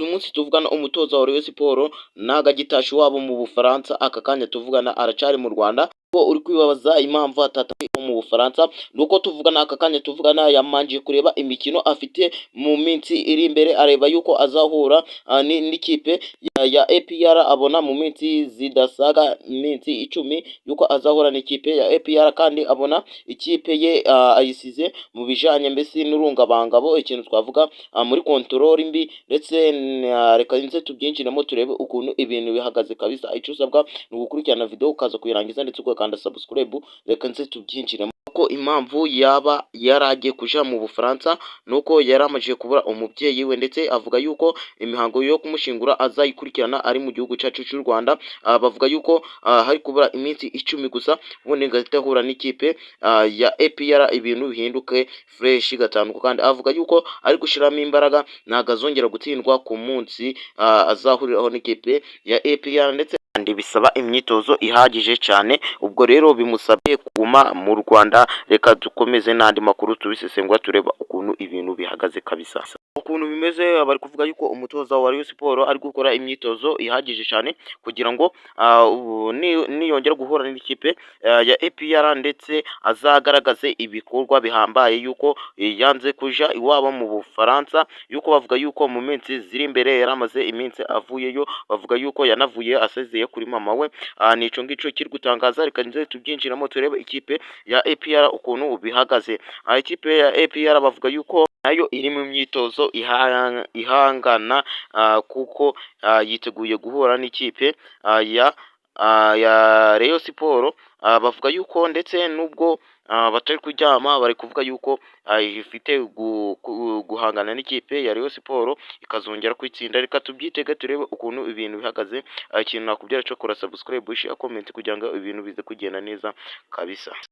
uyu munsi tuvugana umutoza wa Rayon Sports ntago agitasha iwabo mu Bufaransa, aka kanya tuvugana aracari mu Rwanda, ko uri kwibabaza impamvu atataye mu Bufaransa, nuko tuvugana aka kanya tuvugana yamanjiye kureba imikino afite mu minsi iri imbere, areba yuko azahura n'ikipe ya APR, abona mu minsi zidasaga iminsi 10 yuko azahura n'ikipe ya APR, kandi abona ikipe ye ayisize mu bijanye mbese n'urungabangabo, ikintu twavuga muri control mbi, ndetse reka nze tubyinjiremo turebe ukuntu ibintu bihagaze kabisa. Icyo usabwa ni ugukurikirana video ukaza kuyirangiza ndetse ugakanda subscribe. Reka nze tubyinjiremo ko impamvu yaba yaragiye kuja mu Bufaransa nuko yaramajije kubura umubyeyi we, ndetse avuga yuko imihango yo kumushingura azayikurikirana ari mu gihugu cyacu cy'u Rwanda. Bavuga yuko hari kubura iminsi 10 gusa ubundi ngahita ahura n'ikipe ya APR, ibintu bihinduke fresh gatanu, kandi avuga yuko ari gushiramo imbaraga, ntago azongera gutsindwa ku munsi azahuriraho n'ikipe ya APR, ndetse kandi bisaba imyitozo ihagije cyane. Ubwo rero bimusabye kuguma mu Rwanda. Reka dukomeze n'andi makuru tubisesengura tureba ukuntu ibintu bihagaze kabisa. Ukuntu bimeze, bari kuvuga yuko umutoza wa Rayon Sports ari gukora imyitozo ihagije cyane kugira ngo niyongera guhura n'ikipe ya APR ndetse azagaragaze ibikorwa bihambaye, yuko yanze kuja iwabo mu Bufaransa, yuko bavuga yuko mu minsi ziri imbere yaramaze iminsi avuyeyo, bavuga yuko yanavuye asezeye kuri mama we. Nico ngico kiri gutangaza. Reka nze tubyinjiramo turebe ikipe ya APR ukuntu bihagaze. Ikipe ya APR bavuga yuko nayo iri mu myitozo ihangana, kuko yiteguye guhura n'ikipe ya Rayon Sports. Bavuga yuko ndetse nubwo batari kuryama, bari kuvuga yuko ifite guhangana n'ikipe ya Rayon Sports ikazongera kwitsinda. Reka tubyitege turebe ukuntu ibintu bihagaze. Ikintu nakubwira cyo kora subscribe, share, comment kugira ngo ibintu bize kugenda neza kabisa.